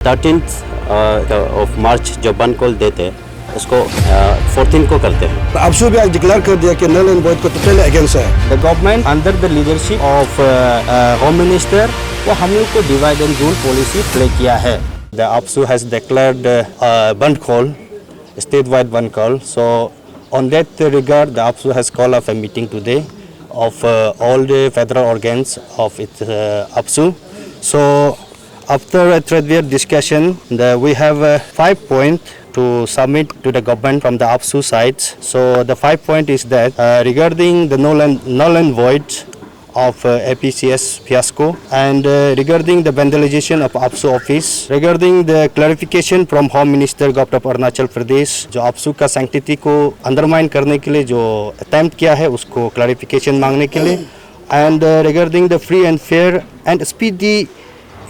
13th of March जो बंद call देते हैं उसको 14 को करते हैं। अफसू भी आज डिक्लेयर कर दिया कि नल एंड वॉइड को टोटली अगेंस्ट है। The government under the leadership of home minister वो हम लोग को divide and rule policy play किया है। The APSU has declared bandh call, state wide bandh call. So on that regard the APSU has called a meeting today of all the federal organs of its APSU. So after a threadbare discussion, we have 5 points to submit to the government from the APSU sides. So the 5 point is that regarding the null and void of APCS fiasco, and regarding the vandalization of APSU office, regarding the clarification from Home Minister Government of Arunachal Pradesh, जो APSU का sanctity को undermine करने के लिए जो attempt किया है उसको clarification मांगने के लिए, and regarding the free and fair and speedy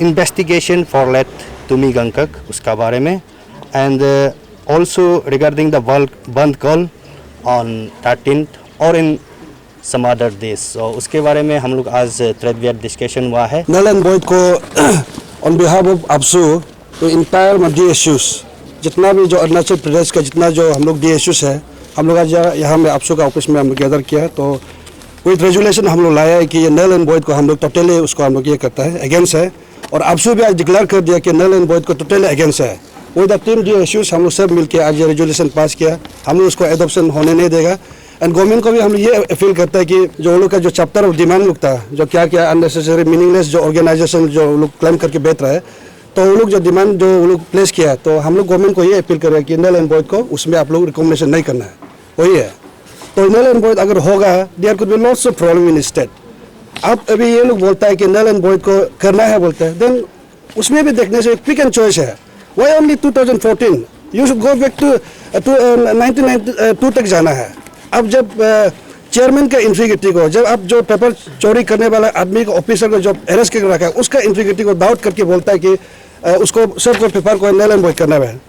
investigation for late Tumi Gangkak उसका बारे में, and also regarding the बंद call on 13th और in some other days. So उसके बारे में हम लोग आज थ्रेडबेयर डिस्कशन हुआ है। नल एंड वॉइड को ऑन बिहाफ ऑफ अफसू तो इंटायर DSUs जितना भी जो अरुणाचल प्रदेश का जितना जो हम लोग DSUs है, हम लोग आज यहाँ में अफसू का ऑफिस में हम गैदर किया है। तो विद रेजुलेशन हम लोग लाया है कि ये नल एंड वॉइड को हम लोग टोटली उसको हम लोग ये करता है, अगेंस्ट है। और अफसू भी आज डिक्लेयर कर दिया कि नल एंड वॉइड को टोटली अगेंस्ट है। विद द टीम DSUs हम लोग सब मिलकर आज रेजुलेशन पास किया। हम लोग उसको एडॉप्शन होने नहीं देगा। एंड गवर्नमेंट को भी हम ये अपील करता है कि जो लोग का जो चैप्टर ऑफ डिमांड लोग था, जो क्या क्या अननेसेसरी मीनिंगलेस जो ऑर्गेनाइजेशन जो लोग क्लेम करके बैठ रहा है, तो वो लोग जो डिमांड जो वो लोग प्लेस किया है, तो हम लोग गवर्नमेंट को ये अपील कर रहे हैं कि नल एंड वॉइड को उसमें आप लोग रिकमेंडेशन नहीं करना है, वही है। तो नल एंड वॉइड अगर होगा, there could be lots of problem in state. अब अभी ये लोग बोलता है कि नल एंड वॉइड को करना है बोलते हैं, देन उसमें भी देखने से पिक एंड चॉइस है। Why only 2014? You should go back to 1992 तक जाना है। अब जब चेयरमैन का इंटीग्रिटी को, जब आप जो पेपर चोरी करने वाला आदमी को, ऑफिसर को जो अरेस्ट करके रखा है, उसका इंटीग्रिटी को डाउट करके बोलता है कि उसको सबको पेपर को नल एंड वॉइड करना है,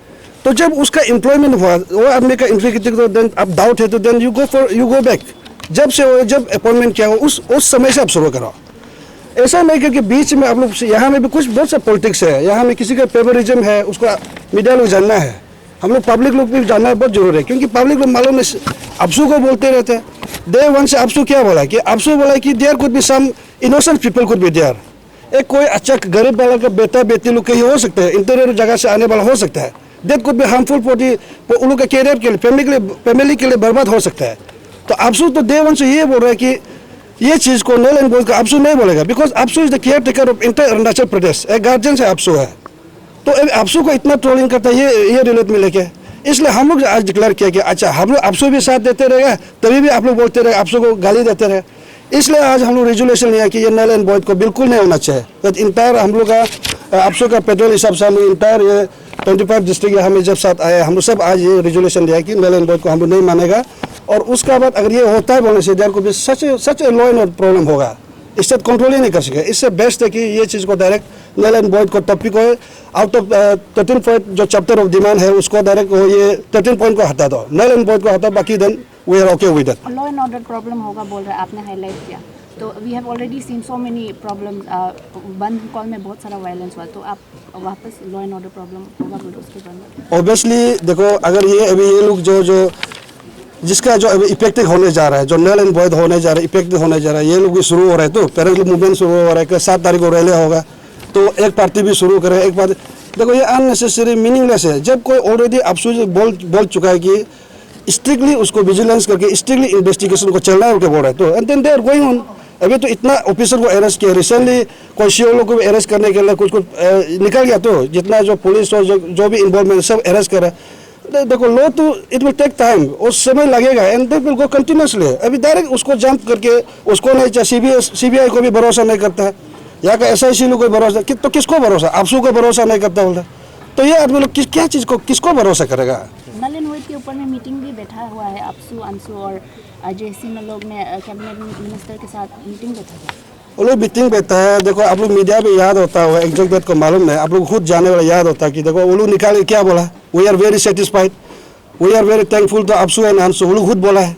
तो जब उसका एम्प्लॉयमेंट हुआ वो आदमी का इंटीग्रिटी को देन अब डाउट है, तो देन यू गो बैक। जब से वो जब अपॉइंटमेंट किया हो उस समय से आप शुरू करो। ऐसा नहीं करके बीच में आप लोग, यहाँ में भी कुछ बहुत सा पॉलिटिक्स है, यहाँ में किसी का फेवरिज्म है, उसको मीडिया लोग जानना है, हम लोग पब्लिक लोग भी जानना बहुत जरूरी है। क्योंकि पब्लिक लोग मालूम है अफसू को बोलते रहते हैं। डे वन से अफसू क्या बोला कि अफसू बोला कि there could be some innocent people could be there. एक कोई अच्छा गरीब वाला का बेटा बेटी लोग कहीं हो सकते हैं, इंटीरियर जगह से आने वाला हो सकता है, that could be harmful for उन लोग के कैरियर के लिए, फैमिली के लिए बर्बाद हो सकता है। तो अफसू तो डे वन से ये बोल रहा है कि ये चीज़ को नल एंड वॉइड का अफसू नहीं बोलेगा, because APSU is the caretaker of entire Arunachal Pradesh, एक गार्जियन से अफसू है। तो अफसू को इतना ट्रोलिंग करता है ये रिलेट में लेके, इसलिए हम लोग आज डिक्लेयर किया कि अच्छा हम लोग अफसू भी साथ देते रहेगा, तभी भी आप लोग बोलते रहे अफसू को गाली देते रहे। इसलिए आज हम लोग रेजुलेशन लिया कि ये नल एंड वॉइड को बिल्कुल नहीं होना चाहिए। तो इंटायर हम लोग का अफसू का पेट्रोल हिसाब से हम लोग इंटायर ये 25 डिस्ट्रिक्ट हमें जब साथ आए, हम लोग सब आज ये रेजुलेशन लिया कि नल एंड वॉइड को हम लोग नहीं मानेगा। और उसका बाद अगर ये होता है बोलने से देयर को भी such law and order problem होगा, स्टेट कंट्रोल ही नहीं कर सके। इससे बेस्ट है कि ये चीज़ को डायरेक्ट नल एंड वॉइड को टॉपिक हो, आउट ऑफ 13 पॉइंट जो चैप्टर ऑफ डिमांड है उसको डायरेक्ट ये 13 पॉइंट को हटा दो, नल एंड वॉइड को हटा, बाकी then we are okay with it. Law and order problem होगा बोल रहे हैं, आपने हाईलाइट किया। तो we have already seen so many problems, बंद कॉल में बहुत सारा वायलेंस हुआ, तो आप वापस लॉ एंड ऑर्डर प्रॉब्लम होगा बोल रहे उसके बाद? ऑब्वियसली देखो, अगर ये अभी ये लोग जो जिसका जो अभी इफेक्टिव होने जा रहा है, जो नल एंड वॉइड होने जा रहा है, इफेक्टिव होने जा रहा है, ये लोग भी शुरू हो रहे हैं। तो पैरेलल मूवमेंट शुरू हो रहा है कि 7 तारीख को रैली होगा, तो एक पार्टी भी शुरू करे, एक पार्टी। देखो ये अननेसेसरी मीनिंगलेस है। जब कोई ऑलरेडी अफसू बोल चुका है कि स्ट्रिक्टली उसको विजिलेंस करके स्ट्रिक्टली इन्वेस्टिगेशन को चलना है, उनके बोल रहे हैं, तो and then they are going on. अभी तो इतना ऑफिसर को अरेस्ट किया, रिसेंटली कोई CO लोग को भी अरेस्ट करने के लिए कुछ निकल गया, तो जितना जो पुलिस और जो भी इन्वॉल्वमेंट सब अरेस्ट करे। देखो लो तो इट विल टेक टाइम, उस समय लगेगा, and they will go continuously. अभी डायरेक्ट उसको जंप करके उसको नहीं चाहिए, CBI को भी भरोसा नहीं करता है, यहाँ का SIC लोग कोई भरोसा, तो किसको भरोसा? अफसू को भरोसा नहीं करता बोलता, तो ये आदमी लोग क्या चीज़ को किसको भरोसा करेगा? नल एंड वॉइड के ऊपर में मीटिंग भी बैठा हुआ है, अफसू, अंशु और अजय सिंह लोग ने कैबिनेट मिनिस्टर के साथ मीटिंग बैठा है। वो लोग मीटिंग बैठा है। देखो आप लोग मीडिया में याद होता हुआ एग्जैक्ट डेट को मालूम नहीं, आप लोग खुद जाने वाला याद होता है कि देखो वो लोग निकाल क्या बोला, we are very satisfied, we are very thankful to APSU and ANSU, वो लोग खुद बोला है।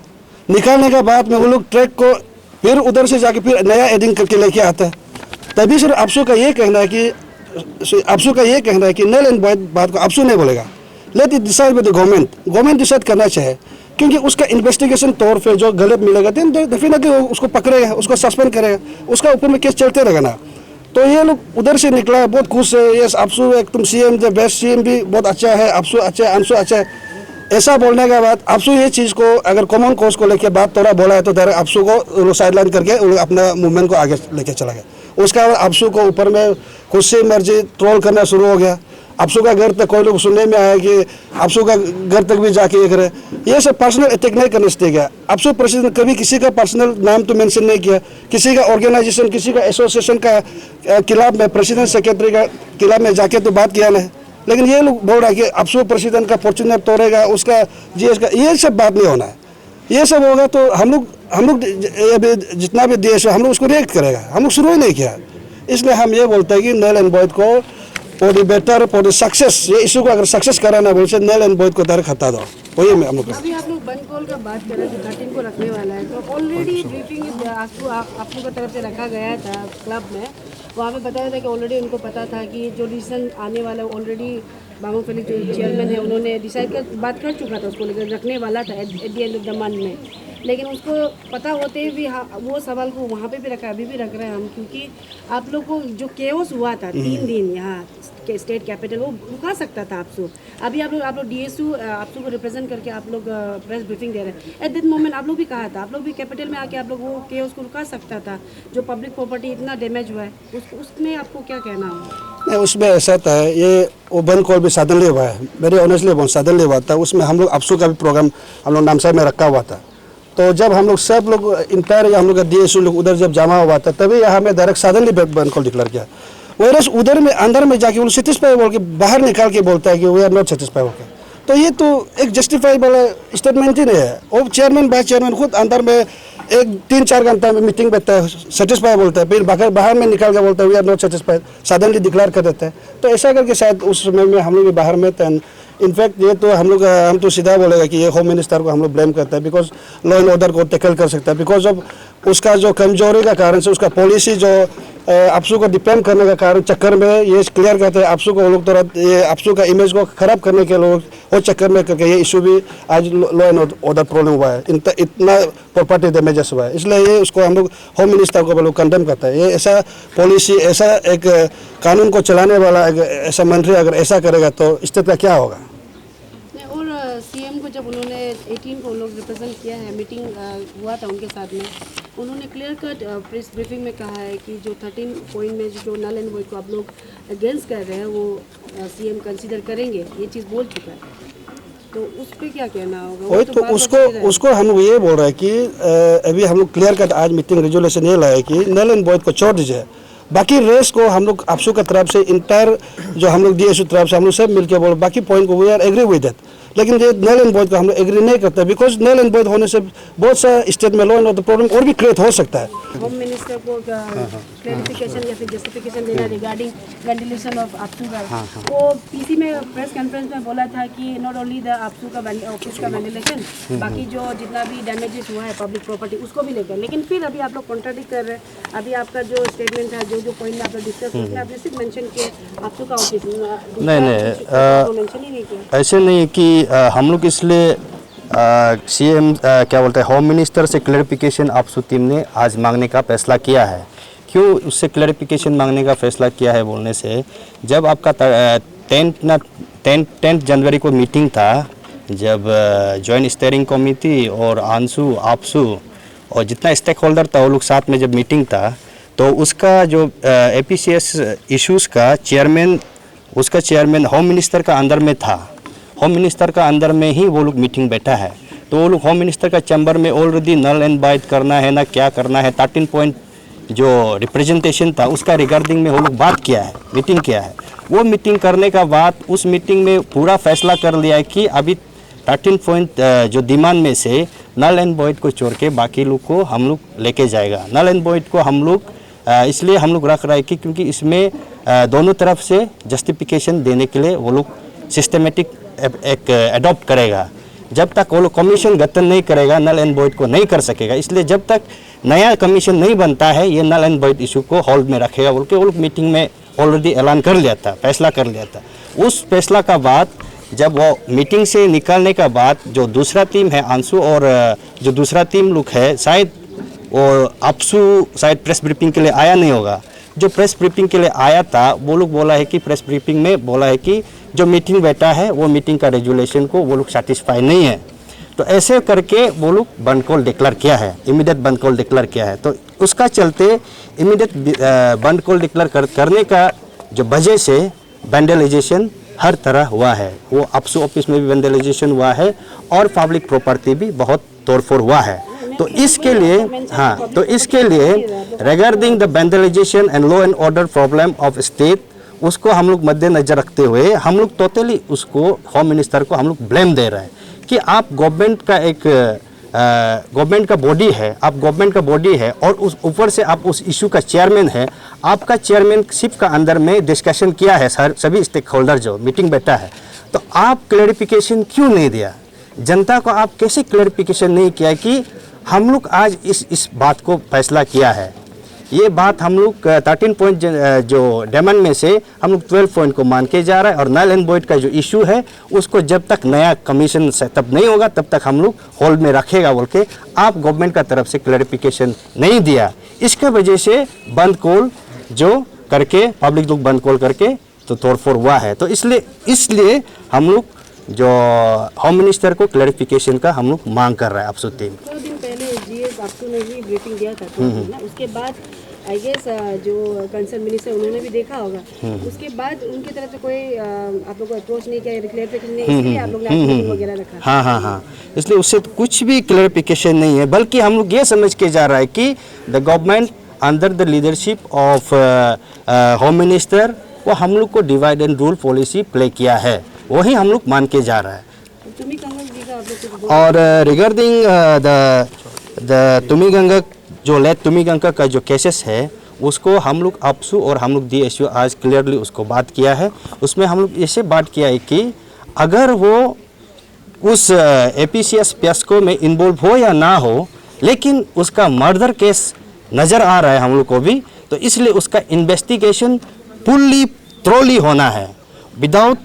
निकालने के बाद में वो लोग ट्रैक को फिर उधर से जाके फिर नया एडिंग करके लेके आता है। तभी सिर्फ अफसू का ये कहना है कि आपसू का ये कहना है कि नल एंड वॉइड बात को आपसू नहीं बोलेगा, let it decide by the government decide करना चाहिए, क्योंकि उसका इन्वेस्टिगेशन तौर पे जो गलत मिलेगा देन डेफिनेटली उसको पकड़ेगा, उसको सस्पेंड करेगा, उसका ऊपर में केस चलते रहेगा ना। तो ये लोग उधर से निकला, बहुत खुश है, यस आपसू एक तुम सीएम द बेस्ट सीएम भी बहुत अच्छा है, आपसू अच्छा है, अंशु अच्छा है, ऐसा बोलने के बाद आपसू ये चीज़ को अगर कॉमन कोर्स को लेके बात थोड़ा बोला है तो डायरेक्ट आपसू को साइडलाइन करके अपना मूवमेंट को आगे लेके चला गया। उसका बाद आपसू को ऊपर में खुद से मर्जी ट्रोल करना शुरू हो गया। आपसू का घर तक कोई लोग सुनने में आया कि आपसू का घर तक भी जाके ये करे, ये सब पर्सनल अटैक नहीं करने से गया। आपसू प्रेसिडेंट कभी किसी का पर्सनल नाम तो मेंशन नहीं किया, किसी का ऑर्गेनाइजेशन किसी का एसोसिएशन का खिलाफ में प्रेसिडेंट सेक्रेटरी का खिलाफ में जाके तो बात किया नहीं। लेकिन ये लोग बोल रहा है कि आपसू प्रेसिडेंट का फॉर्चूनर तोड़ेगा, उसका जीएस का, ये सब बात नहीं होना है। ये सब होगा तो हम लोग जितना भी देश है हम लोग उसको रिएक्ट करेगा, हम लोग शुरू ही नहीं किया। इसलिए हम ये बोलते हैं कि नल एंड वॉइड को for the better for the success, ये इशू को अगर सक्सेस कराना बोल से नल एंड वॉइड को डायरेक्ट हटा दो, वही मैं हम लोग। अभी आप लोग बंद कॉल का बात कर रहे थे, 13 को रखने वाला है, तो ऑलरेडी ब्रीफिंग आपको आप लोगों की तरफ से रखा गया था क्लब में, वहाँ पे बताया था कि ऑलरेडी उनको पता था कि जो डिसीजन आने वाला है ऑलरेडी बामंग फैली जो चेयरमैन है उन्होंने डिसाइड कर बात कर चुका था, उसको लेकर रखने वाला था at the end of the month में। लेकिन उसको पता होते भी वो सवाल को वहाँ पे भी रखा, अभी भी रख रहे हैं हम, क्योंकि आप लोग को जो केओस हुआ था 3 दिन यहाँ के स्टेट कैपिटल, वो रुका सकता था आपसू। अभी आप लोग डीएसयू आपसू को रिप्रेजेंट करके आप लोग प्रेस ब्रीफिंग दे रहे हैं। एट दैट मोमेंट आप लोग भी कहा था, आप लोग भी कैपिटल में आके आप लोग वो केओस को रुका सकता था, जो पब्लिक प्रॉपर्टी इतना डैमेज हुआ है, उसमें आपको क्या कहना होगा? नहीं, उसमें ऐसा था, ये वो बंद कॉल भी सडनली हुआ है, मेरे ऑनेस्टली बहुत सडनली हुआ था। उसमें हम लोग आपसू का भी प्रोग्राम हम लोग नामसाई में रखा हुआ था। तो जब हम लोग सब लोग इंटायर या हम लोग का डीएसयू लोग उधर जब जमा हुआ था तभी यहाँ में डायरेक्ट सडनली बंद कॉल डिक्लेयर किया। वैरस उधर में अंदर में जाके वो सेटिस्फाई बोल के बाहर निकाल के बोलता है कि वी आर नॉट सेटिस्फाई होकर, तो ये तो एक जस्टिफाइबल स्टेटमेंट ही नहीं है। वो चेयरमैन वाइस चेयरमैन खुद अंदर में एक 3-4 घंटा में मीटिंग बैठता है, सेटिस्फाई बोलता है, फिर बाहर में निकाल के बोलता है we are not satisfied, suddenly declare कर देता है। तो ऐसा करके शायद उस समय में हम लोग भी बाहर में थे। इनफैक्ट ये तो हम तो सीधा बोलेगा कि ये होम मिनिस्टर को हम लोग ब्लेम करता है, बिकॉज लॉ एंड ऑर्डर को टैकल कर सकता है, बिकॉज ऑफ उसका जो कमजोरी का कारण से उसका पॉलिसी जो आपसू को डिपेंड करने का कारण चक्कर में ये क्लियर करते हैं आपसू को लोग तो ये आपसू का इमेज को खराब करने के लोग वो चक्कर में करके ये इशू भी आज लॉ एंड ऑर्डर प्रॉब्लम हुआ है, इतना प्रॉपर्टी डैमेजेस हुआ है। इसलिए ये उसको हम लोग होम मिनिस्टर को लोग कंडेम करता है। ये ऐसा पॉलिसी ऐसा एक कानून को चलाने वाला एक ऐसा मंत्री अगर ऐसा करेगा तो स्टेट का क्या होगा। और सीएम को जब उन्होंने 18 को लोग रिप्रेजेंट किया है, मीटिंग हुआ था उनके साथ में, उन्होंने क्लियर कट प्रेस ब्रीफिंग में कहा है कि जो 13 पॉइंट में जो नल एंड वॉइड को आप लोग अगेंस्ट कर रहे हैं वो सीएम कंसीडर करेंगे, ये चीज़ बोल चुका है। तो उस पर क्या कहना होगा? वही तो उसको हम लोग ये बोल रहे हैं कि अभी हम लोग क्लियर कट आज मीटिंग रेजोल्यूशन ये लाए कि नल एंड वॉइड को छोड़ दीजिए, बाकी रेस को हम लोग आपसू का तरफ से इंटायर जो हम लोग डीएसयू तरफ से हम लोग सब मिलकर बोल बाकी पॉइंट को we are agree with that. लेकिन ये नल एंड वॉइड को हम लोग एग्री नहीं करते, बिकॉज नल एंड वॉइड होने से बहुत सा स्टेट में लॉ एंड ऑर्डर प्रॉब्लम और भी क्रिएट हो सकता है। होम मिनिस्टर को क्लैरिफिकेशन या फिर जस्टिफिकेशन देना रिगार्डिंग वेंटिलेशन ऑफ आपसू का, वो पीसी में प्रेस कॉन्फ्रेंस में बोला था कि नॉट ओनली द आपसू का ऑफिस का वेंटिलेशन, बाकी जो जितना भी डैमेजेस हुआ है पब्लिक प्रॉपर्टी उसको भी लेकर। लेकिन फिर अभी आप लोग कॉन्ट्राडिक्ट कर रहे हैं। अभी आपका जो स्टेटमेंट है, जो पॉइंट आप लोग डिस्कस उसमें आपने सिर्फ मेंशन किया आपसू का ऑफिस, नहीं मेंशन ही नहीं किया। ऐसे नहीं कि हम लोग इसलिए सीएम क्या बोलते हैं होम मिनिस्टर से क्लैरिफिकेशन आपसू टीम ने आज मांगने का फैसला किया है। क्यों उससे क्लैरिफिकेशन मांगने का फैसला किया है बोलने से, जब आपका 10 जनवरी को मीटिंग था, जब जॉइंट स्टीयरिंग कमेटी और अंशु आपसू और जितना स्टेक होल्डर था वो लोग साथ में जब मीटिंग था, तो उसका जो एपीसीएस इश्यूज़ का चेयरमैन होम मिनिस्टर का अंदर में था। होम मिनिस्टर का अंदर में ही वो लोग मीटिंग बैठा है, तो वो लोग होम मिनिस्टर का चैम्बर में ऑलरेडी नल एंड वॉइड करना है ना क्या करना है, 13 पॉइंट जो रिप्रेजेंटेशन था उसका रिगार्डिंग में वो लोग बात किया है, मीटिंग किया है। वो मीटिंग करने का बाद उस मीटिंग में पूरा फैसला कर लिया है कि अभी 13 पॉइंट जो डिमांड में से नल एंड वॉइड को छोड़ के बाकी लोग को हम लोग लेके जाएगा। नल एंड वॉइड को हम लोग इसलिए हम लोग रख रहे हैं कि क्योंकि इसमें दोनों तरफ से जस्टिफिकेशन देने के लिए वो लोग सिस्टमेटिक एक एडॉप्ट करेगा। जब तक वो लोग कमीशन गठन नहीं करेगा नल एंड वॉइड को नहीं कर सकेगा। इसलिए जब तक नया कमीशन नहीं बनता है ये नल एंड वॉइड इशू को होल्ड में रखेगा बोल के वो लोग मीटिंग में ऑलरेडी ऐलान कर लिया था, फैसला कर लिया था। उस फैसला का बाद जब वो मीटिंग से निकलने का बाद जो दूसरा टीम है आंसू और जो दूसरा टीम लोग है शायद वो अपसू शायद प्रेस ब्रीफिंग के लिए आया नहीं होगा। जो प्रेस ब्रीफिंग के लिए आया था वो लोग बोला है कि प्रेस ब्रीफिंग में बोला है कि जो मीटिंग बैठा है वो मीटिंग का रेजुलेशन को वो लोग सेटिस्फाई नहीं है। तो ऐसे करके वो लोग बंद कॉल डिक्लेयर किया है, इमीडिएट बंद कॉल डिक्लेयर किया है। तो उसका चलते इमीडिएट बंद कॉल डिक्लेयर करने का जो वजह से वैंडलाइजेशन हर तरह हुआ है। वो अपसू ऑफिस में भी वैंडलाइजेशन हुआ है और पब्लिक प्रॉपर्टी भी बहुत तोड़फोड़ हुआ है। तो इसके लिए regarding the vandalisation and law and order problem of state, उसको हम लोग मद्देनजर रखते हुए हम लोग टोटली उसको होम मिनिस्टर को हम लोग ब्लेम दे रहे हैं कि आप गवर्नमेंट का एक गवर्नमेंट का बॉडी है, आप गवर्नमेंट का बॉडी है और उस ऊपर से आप उस इशू का चेयरमैन है। आपका चेयरमैनशिप का अंदर में डिस्कशन किया है सभी स्टेक होल्डर जो मीटिंग बैठा है, तो आप क्लैरिफिकेशन क्यों नहीं दिया? जनता को आप कैसे क्लैरिफिकेशन नहीं किया कि हम लोग आज इस बात को फैसला किया है? ये बात हम लोग 13 पॉइंट जो डेमन में से हम लोग 12 पॉइंट को मान के जा रहा है और नल एंड वॉइड का जो इशू है उसको जब तक नया कमीशन सेटअप नहीं होगा तब तक हम लोग होल्ड में रखेगा बोल के आप गवर्नमेंट का तरफ से क्लैरिफिकेशन नहीं दिया। इसके वजह से बंद कॉल जो करके पब्लिक लोग बंद कॉल करके तो तोड़फोड़ हुआ है। तो इसलिए हम लोग जो होम मिनिस्टर को क्लैरिफिकेशन का हम लोग मांग कर रहे हैं। अपसू टीम 2 दिन पहले जीएस आपको ने भी ब्रीफिंग दिया था ना, उसके बाद आई गेस जो कंसर्न मिनिस्टर उन्होंने भी देखा होगा, उसके बाद उनकी तरफ से कोई आप लोग को अप्रोच नहीं किया, क्लैरिफिकेशन नहीं, इसलिए आप लोग ने मीटिंग वगैरह रखा? हाँ, इसलिए उससे तो कुछ भी क्लैरिफिकेशन नहीं है, बल्कि हम लोग ये समझ के जा रहा है कि the government under the leadership of home minister वो हम लोग को divide and rule policy play किया है, वही हम लोग मान के जा रहा है। और रिगार्डिंग द तुमीगंगा जो लेट तुमीगंगा का जो केसेस है उसको हम लोग अपसू और हम लोग डीएसयू आज क्लियरली उसको बात किया है। उसमें हम लोग ऐसे बात किया है कि अगर वो उस एपीसीएस पेस्को में इन्वॉल्व हो या ना हो, लेकिन उसका मर्डर केस नज़र आ रहा है हम लोग को भी, तो इसलिए उसका इन्वेस्टिगेशन फुल्ली थ्रोली होना है, विदाउट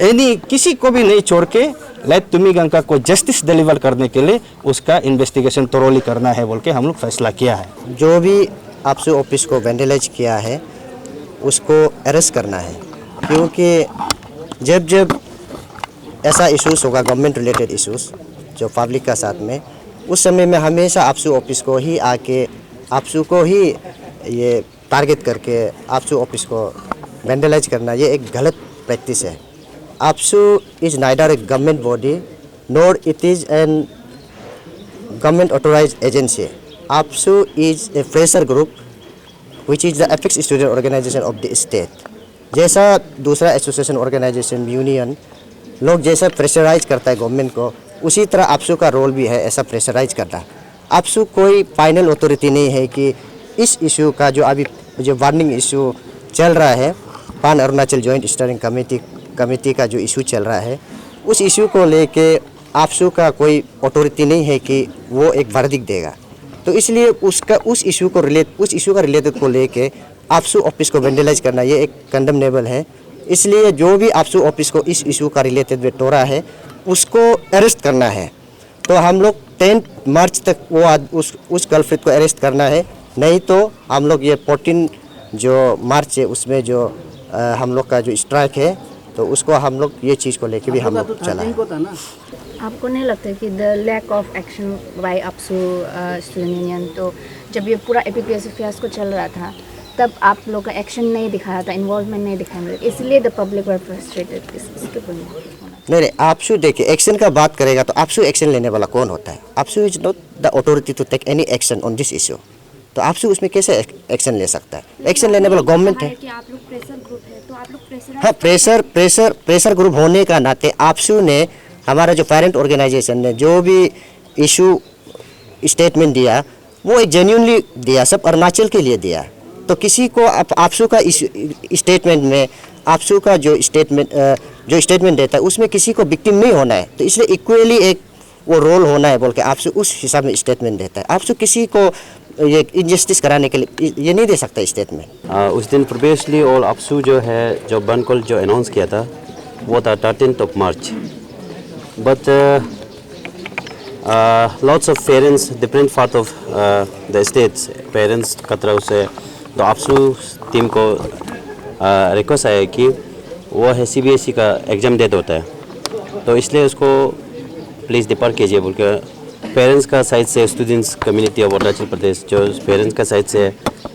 एनी, किसी को भी नहीं छोड़ के लेट तुमीगंगा को जस्टिस डिलीवर करने के लिए उसका इन्वेस्टिगेशन थ्रोली करना है बोल के हम लोग फैसला किया है। जो भी आपसे ऑफिस को वैंडलाइज किया है उसको अरेस्ट करना है, क्योंकि जब ऐसा इश्यूज होगा गवर्नमेंट रिलेटेड इश्यूज जो पब्लिक का साथ में, उस समय में हमेशा आपसू ऑफिस को ही आके आपसू को ही ये टारगेट करके आपसू ऑफिस को वैंडलाइज करना, ये एक गलत प्रैक्टिस है। आपसू is neither a government body nor it is an government authorised agency. APSU is a pressure group which is the apex student organisation of the state. जैसा दूसरा एसोसिएशन ऑर्गेनाइजेशन यूनियन लोग जैसा pressurise करता है government को, उसी तरह आपसू का रोल भी है ऐसा प्रेशराइज करना। आपसू कोई फाइनल अथॉरिटी नहीं है कि इस इशू का जो अभी जो वार्निंग इशू चल रहा है, पान अरुणाचल जॉइंट स्टीयरिंग कमेटी का जो इशू चल रहा है, उस इशू को लेके आपसू का कोई अथॉरिटी नहीं है कि वो एक वर्डिक्ट देगा। तो इसलिए उस इशू का रिलेटेड को लेके आपसू ऑफिस को वैंडलाइज करना ये एक कंडेमनेबल है। इसलिए जो भी आपसू ऑफिस को इस इशू का रिलेटेड में तोड़ा है उसको अरेस्ट करना है। तो हम लोग 10 मार्च तक वो उस कल्प्रिट को अरेस्ट करना है, नहीं तो हम लोग ये 14 जो मार्च है उसमें जो हम लोग का जो स्ट्राइक है तो उसको हम लोग ये चीज़ को लेके भी हम लोग चला है। आपको नहीं लगता कि the lack of action by APSU student union, तो जब ये पूरा एपीपीएससी फियास्को चल रहा था तब आप लोग का एक्शन नहीं दिखाया था, इन्वॉल्वमेंट नहीं दिखाया, इसलिए द पब्लिक वर फ्रस्ट्रेटेड? इसके ऊपर नहीं, आपसू देखिए एक्शन का बात करेगा तो आपसू एक्शन लेने वाला कौन होता है? आपसू is not the authority to take any action on this issue. तो आपसू उसमें कैसे एक्शन ले सकता है? एक्शन लेने वाला गवर्नमेंट है। कि आप लोग प्रेशर ग्रुप है, तो आप लोग हाँ, प्रेशर ग्रुप होने का नाते आपसू ने, हमारा जो पेरेंट ऑर्गेनाइजेशन ने जो भी इशू स्टेटमेंट दिया वो एक जेन्युइनली दिया, सब अरुणाचल के लिए दिया। तो किसी को आपसू का स्टेटमेंट में, आपसू का जो स्टेटमेंट देता है उसमें किसी को विक्टिम नहीं होना है। तो इसलिए इक्वली एक वो रोल होना है बोल के आपसू उस हिसाब में स्टेटमेंट देता है। आपसू किसी को ये इनजस्टिस कराने के लिए ये नहीं दे सकता स्टेट में। उस दिन प्रीवियसली और अपसू जो है जो बंद कॉल जो अनाउंस किया था वो था 13th of March, but lots of parents different part of the states parents की तरफ से तो अपसू टीम को रिक्वेस्ट आया कि वो है CBSE का एग्ज़ाम डेट होता है, तो इसलिए उसको प्लीज़ डिपार्ट कीजिए बोल के पेरेंट्स का साइड से स्टूडेंट्स कम्युनिटी ऑफ अरुणाचल प्रदेश जो पेरेंट्स का साइड से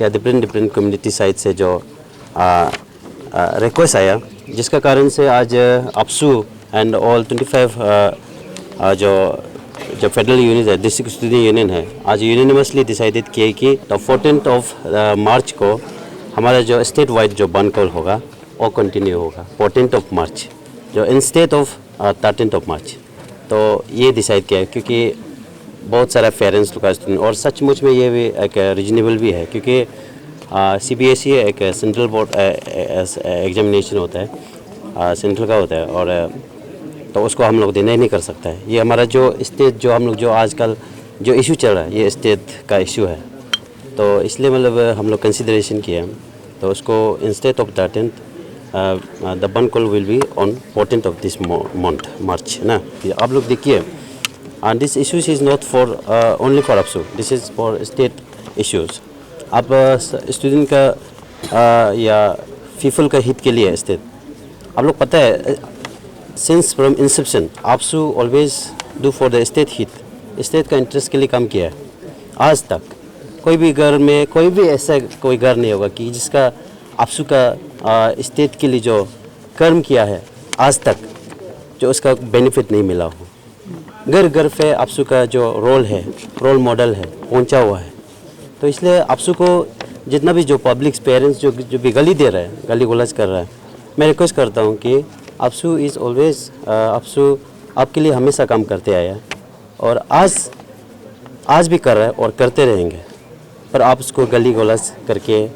या डिफरेंट कम्युनिटी साइड से जो रिक्वेस्ट आया, जिसका कारण से आज अपसू एंड ऑल 25 जो फेडरल यूनियन है, डिस्ट्रिक्ट स्टूडेंट यूनियन है, आज यूनिवर्सली डिसाइडेड किया कि तो 14th of March को हमारा जो स्टेट वाइड जो बंद कॉल होगा वो कंटिन्यू होगा 14th of March जो instead of 13th of March। तो ये डिसाइड किया क्योंकि बहुत सारा पेरेंट्स का स्टूडेंट और सचमुच में ये भी एक रीजनेबल भी है क्योंकि CBSE एक सेंट्रल बोर्ड एग्जामिनेशन होता है, सेंट्रल का होता है और तो उसको हम लोग डिनाई नहीं कर सकता है। ये हमारा जो स्टेट जो हम लोग जो आजकल जो इशू चल रहा है ये स्टेट का इशू है, तो इसलिए मतलब हम लोग कंसिडरेशन किया तो उसको इंस्टेड ऑफ 13th द बंद call will be on 14th of this month March ना। आप लोग देखिए and this issues is not for only for अपसू, this is for state issues। आप स्टूडेंट का या पीपल का हित के लिए स्टेट आप लोग पता है since from inception AAPSU always do for the state हित, स्टेट का इंटरेस्ट के लिए काम किया है। आज तक कोई भी घर में कोई भी ऐसा कोई घर नहीं होगा कि जिसका अपसू का स्टेट के लिए जो कर्म किया है आज तक जो उसका बेनिफिट नहीं मिला हो। घर घर पे अपसू का जो रोल है, रोल मॉडल है, पहुंचा हुआ है। तो इसलिए अपसू को जितना भी जो पब्लिक पेरेंट्स जो भी गाली दे रहा है, गाली गुलाज कर रहा है, मैं रिक्वेस्ट करता हूं कि अपसू इज़ ऑलवेज अपसू आपके लिए हमेशा काम करते आया है और आज भी कर रहा है और करते रहेंगे, पर आप उसको गाली गुलाज करके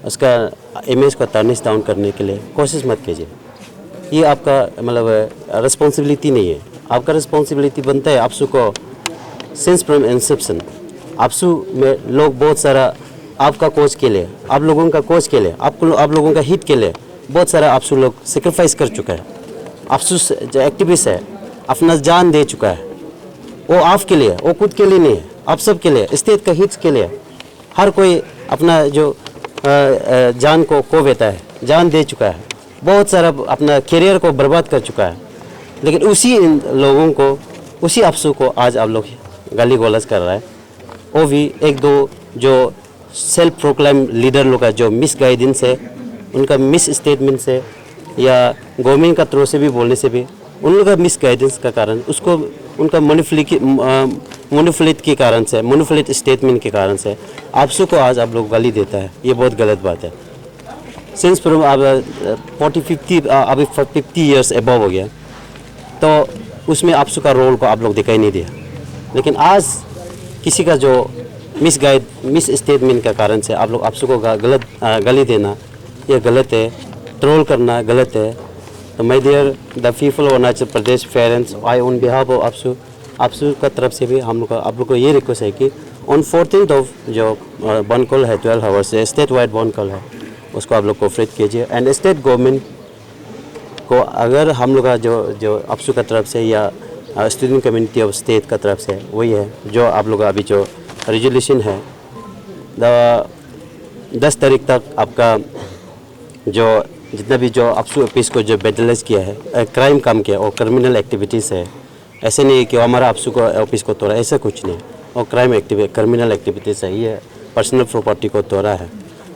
उसका इमेज को टार्निश डाउन करने के लिए कोशिश मत कीजिए। ये आपका मतलब रिस्पॉन्सिबिलिटी नहीं है, आपका रिस्पॉन्सिबिलिटी बनता है अपसू को सिंस फ्रॉम इंसेप्शन अपसू में लोग बहुत सारा आपका कोच के लिए, आप लोगों का कोच के लिए, आप लोगों का हित के लिए बहुत सारा अपसू लोग सेक्रीफाइस कर चुका है। अपसू जो एक्टिविस्ट है अपना जान दे चुका है, वो आपके लिए, वो खुद के लिए नहीं है, आप सब के लिए, स्टेट का हित के लिए हर कोई अपना जो जान को खो देता है, जान दे चुका है, बहुत सारा अपना करियर को बर्बाद कर चुका है। लेकिन उसी लोगों को, उसी अपसू को आज आप लोग गाली गलौज कर रहा है। वो भी एक दो जो सेल्फ प्रोक्लेम लीडर लोग का जो मिस गाइडेंस है, उनका मिस स्टेटमेंट से या गवर्नमेंट का थ्रू से भी बोलने से भी उन लोगों का मिस गाइडेंस का कारण उसको उनका मोनोफिलिट के कारण से, मोनोफिलिट स्टेटमेंट के कारण से आपसू को आज आप लोग गाली देता है। ये बहुत गलत बात है। सिंस फ्रॉम अब 40-50 अभी 50 ईयर्स अबव हो गया, तो उसमें आपसू का रोल को आप लोग दिखाई नहीं दिया। लेकिन आज किसी का जो मिस स्टेटमेंट का कारण से आप लोग आपसू को गलत गाली देना, ये गलत है। ट्रोल करना गलत है। तो my dear the people of Arunachal Pradesh parents, I on behalf of AAPSU का तरफ से भी हम लोग आप लोग को ये रिक्वेस्ट है कि ऑन 14th ऑफ जो बंद कॉल है 12 आवर्स से स्टेट वाइड बंद कॉल है, उसको आप लोग कोऑपरेट कीजिए। एंड स्टेट गवर्नमेंट को अगर हम लोग का जो आपसू का तरफ से या स्टूडेंट कम्युनिटी ऑफ स्टेट का तरफ से वही है जो आप लोग अभी जो रेजोल्यूशन है 10 तारीख तक आपका जो जितना भी जो आपसू ऑफिस को जो बेडलाइज किया है, क्राइम काम किया और क्रिमिनल एक्टिविटीज़ है। ऐसे नहीं है कि हमारा आपसू को ऑफिस को तोड़ा, ऐसा कुछ नहीं। और क्रिमिनल एक्टिविटीज़ है, ये पर्सनल प्रॉपर्टी को तोड़ा है।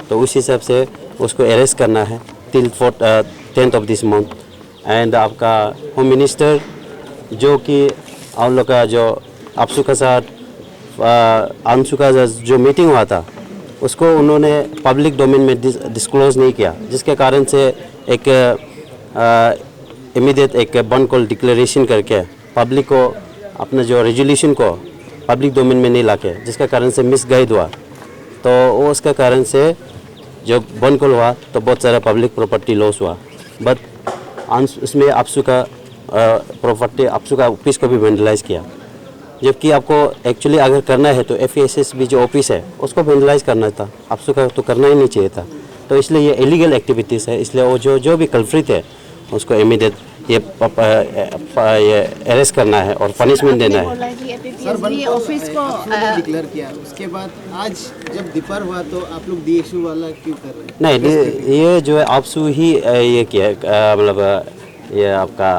तो उस हिसाब से उसको अरेस्ट करना है till 10th of this month. And आपका होम मिनिस्टर जो कि आप लोग का जो आपसू के साथ आंसू का जो मीटिंग हुआ था उसको उन्होंने पब्लिक डोमेन में डिस्क्लोज नहीं किया, जिसके कारण से एक इमीडिएट एक बंद कॉल डिक्लेरेशन करके पब्लिक को अपना जो रेजोल्यूशन को पब्लिक डोमेन में नहीं लाके, जिसका कारण से मिसगाइड हुआ। तो वो उसका कारण से जब बंद कॉल हुआ तो बहुत सारा पब्लिक प्रॉपर्टी लॉस हुआ। बट उसमें आपसू का प्रॉपर्टी, आपसू का ऑफिस को भी वेंडलाइज किया। जबकि आपको एक्चुअली अगर करना है तो FESSB जो ऑफिस है उसको वेंडलाइज करना था, आपसू का तो करना ही नहीं चाहिए था। तो इसलिए ये इलीगल एक्टिविटीज़ है, इसलिए वो जो भी कल्प्रिट है उसको इमीडिएट ये अरेस्ट करना है और पनिशमेंट देना है। बोला कि APPSB ऑफिस को डिक्लेयर किया, उसके बाद आज जब दीपार हुआ तो आप लोग DSU वाला क्यों कर रहे हैं? नहीं, ये जो है आपसू ही ये किया, मतलब ये आपका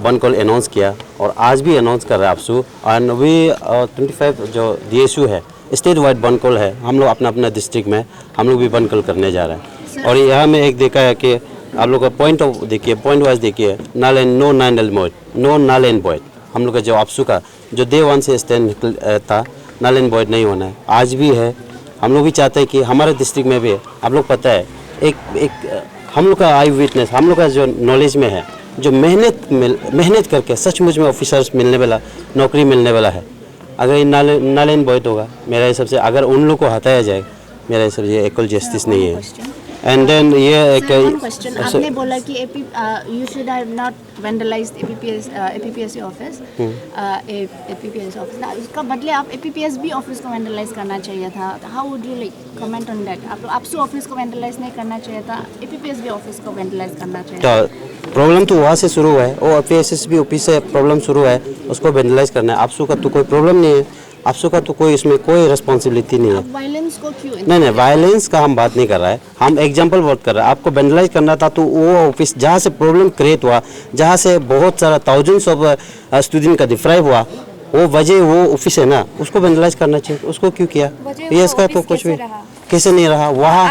वन कॉल अनाउंस किया और आज भी अनाउंस कर रहा है आपसू। एंड वी 25 जो DSU है स्टेट वाइड वन कॉल है, हम लोग अपना अपना डिस्ट्रिक्ट में हम लोग भी वन कॉल करने जा रहे हैं। और यहाँ में एक देखा है कि आप लोग का पॉइंट देखिए, पॉइंट वाइज देखिए, null and no null and void. हम लोग का जो आपसू का जो डे 1 से स्टैंड था, नल एंड वॉइड नहीं होना है, आज भी है। हम लोग भी चाहते हैं कि हमारे डिस्ट्रिक्ट में भी, आप लोग पता है, एक हम लोग का आई विटनेस, हम लोग का जो नॉलेज में है, जो मेहनत करके सचमुच में ऑफिसर्स मिलने वाला, नौकरी मिलने वाला है। अगर ये नल एंड वॉइड होगा, मेरा हिसाब से अगर उन लोग को हटाया जाए, मेरा हिसाब से ये इक्वल जस्टिस नहीं है। एंड देन ये एक क्वेश्चन आपने बोला कि you should have not vandalised APPSC office, APPSC office ना, उसका बदले आप APPSB ऑफिस को वेंडलाइज करना चाहिए था। How would you like comment on that? आप आपसू ऑफिस को वेंडलाइज नहीं करना चाहिए था, APPSB ऑफिस को वेंडलाइज करना चाहिए था। तो प्रॉब्लम तो वहाँ से शुरू हुआ है, और FESSB ऑफिस से प्रॉब्लम शुरू है, उसको वेंडलाइज करना है। आपसू का तो कोई प्रॉब्लम नहीं है, आपसू का तो कोई इसमें कोई रिस्पॉन्सिबिलिटी नहीं है। वायलेंस को क्यों? नहीं, वायलेंस का हम बात नहीं कर रहा है, हम एग्जांपल बात कर रहे हैं। आपको वेंडलाइज करना था तो वो ऑफिस जहाँ से प्रॉब्लम क्रिएट हुआ, जहाँ से बहुत सारा थाउजेंड्स ऑफ स्टूडेंट का डिफ्राइव हुआ, वो वजह वो ऑफिस है ना, उसको वेंडलाइज करना चाहिए। उसको क्यों किया? ये इसका तो कुछ भी कैसे नहीं रहा। वहाँ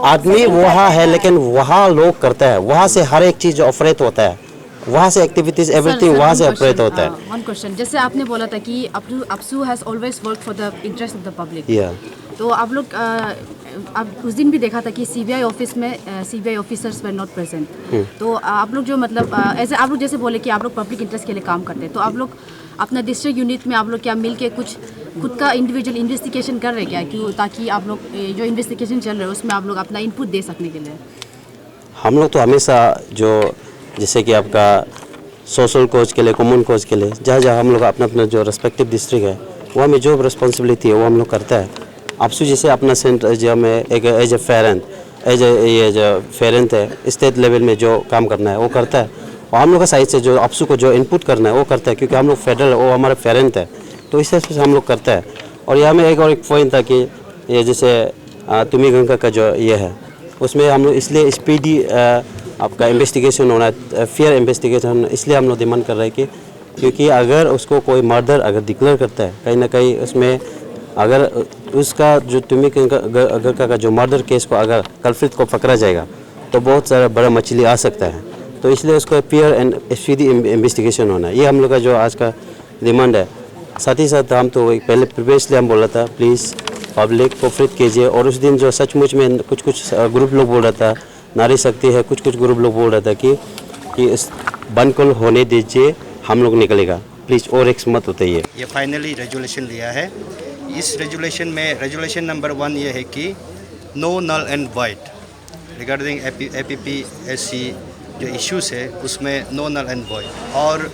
आदमी वहाँ है, लेकिन वहाँ लोग करता है, वहाँ से हर एक चीज़ ऑपरेट होता है, वहाँ से एक्टिविटीज एवरीथिंग वहाँ से ऑपरेट होता है। वन क्वेश्चन, जैसे आपने बोला था कि AAPSU has always work for the interest of the public, तो आप लोग आप उस दिन भी देखा था कि CBI ऑफिस में CBI officers were not present. तो आप लोग जो मतलब ऐसे आप लोग जैसे बोले कि आप लोग पब्लिक इंटरेस्ट के लिए काम करते हैं, तो आप लोग अपना डिस्ट्रिक्ट यूनिट में आप लोग क्या मिल के कुछ खुद का इंडिविजुअल इन्वेस्टिगेशन कर रहे हैं क्या, क्यों, ताकि आप लोग जो इन्वेस्टिगेशन चल रहा है उसमें आप लोग अपना इनपुट दे सकने के लिए? हम लोग तो हमेशा जो जैसे कि आपका सोशल कोच के लिए, कॉमन कोच के लिए, जहाँ जहाँ हम लोग अपना अपना जो रेस्पेक्टिव डिस्ट्रिक्ट है वहाँ में जो रिस्पॉन्सिबिलिटी है वो हम लोग करता है। आपसू जैसे अपना सेंटर जो में एक एज ए फेरेंट, ये जो फेरेंट है स्टेट लेवल में जो काम करना है वो करता है, और हम लोग का साइड से जो आपसू को जो इनपुट करना है वो करता है, क्योंकि हम लोग फेडरल, वो हमारा फेरेंट है, तो इस हिसाब से हम लोग करता है। और यहाँ में एक और एक पॉइंट था कि ये जैसे तुमी गंगा का जो ये है, उसमें हम लोग इसलिए स्पीडी आपका इन्वेस्टिगेशन होना है, फेयर इन्वेस्टिगेशन, इसलिए हम लोग डिमांड कर रहे हैं कि क्योंकि अगर उसको कोई मर्डर अगर डिक्लेयर करता है कहीं ना कहीं, उसमें अगर उसका जो तुमी गंगा का जो मर्डर केस को अगर कल्प्रिट को पकड़ा जाएगा तो बहुत सारा बड़ा मछली आ सकता है, तो इसलिए उसको फेयर एंड स्पीडी इन्वेस्टिगेशन होना है, ये हम लोग का जो आज का डिमांड है। साथ ही साथ हम तो पहले प्रीवियसली हम बोला था प्लीज़ पब्लिक कोऑपरेट कीजिए, और उस दिन जो सचमुच में कुछ ग्रुप लोग बोल रहा था, नारी शक्ति है, कुछ ग्रुप लोग बोल रहा था कि इस बंद कॉल होने दीजिए, हम लोग निकलेगा, प्लीज़ और एक मत बताइए। ये फाइनली रेजुलेशन लिया है। इस रेजुलेशन में रेजुलेशन नंबर 1 ये है कि no null and void regarding APPSC जो इश्यूज है उसमें नो नल एंड वॉइड, और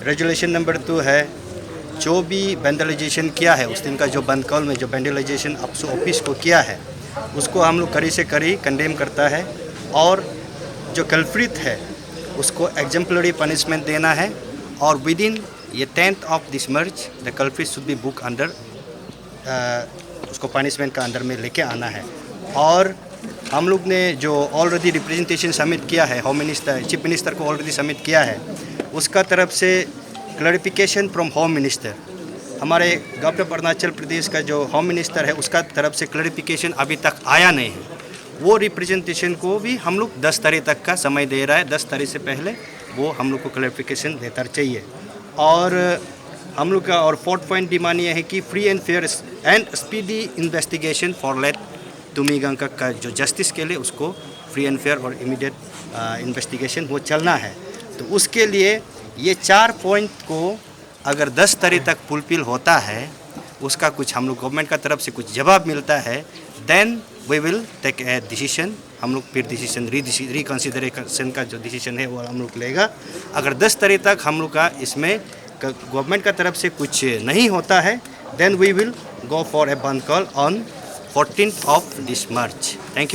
रेजुलेशन नंबर 2 है जो भी वेंडलाइजेशन किया है उस दिन का जो बंद कॉल में जो वेंडलाइजेशन आपसू ऑफिस को किया है उसको हम लोग कड़ी से कड़ी कंडेम करता है, और जो कल्प्रिट है उसको एग्जाम्पलरी पनिशमेंट देना है, और विद इन ये 10th ऑफ दिस मर्च the culprit should be book under, उसको पनिशमेंट का अंदर में लेके आना है। और हम लोग ने जो ऑलरेडी रिप्रेजेंटेशन सबमिट किया है, होम मिनिस्टर, चीफ मिनिस्टर को ऑलरेडी सबमिट किया है, उसका तरफ से क्लैरिफिकेशन फ्रॉम होम मिनिस्टर, हमारे गवर्नर अरुणाचल प्रदेश का जो होम मिनिस्टर है उसका तरफ से क्लैरिफिकेशन अभी तक आया नहीं है। वो रिप्रेजेंटेशन को भी हम लोग 10 तारीख तक का समय दे रहा है, 10 तारीख से पहले वो हम लोग को क्लैरिफिकेशन देता चाहिए। और हम लोग का और 4th पॉइंट डिमांड ये है कि free and fair and speedy investigation for late Tumi Ganga का जो जस्टिस के लिए उसको फ्री एंड फेयर और इमीडिएट इन्वेस्टिगेशन वो चलना है। तो उसके लिए ये 4 पॉइंट को अगर 10 तारीख तक फुलफिल होता है, उसका कुछ हम लोग गवर्नमेंट का तरफ से कुछ जवाब मिलता है, then we will take a decision. हम लोग फिर डिसीजन रिकन्सिडरेशन का जो डिसीजन है वो हम लोग लेगा। अगर 10 तारीख तक हम लोग का इसमें गवर्नमेंट का तरफ से कुछ नहीं होता है, then we will go for a bandh call on 14th of this March. Thank you.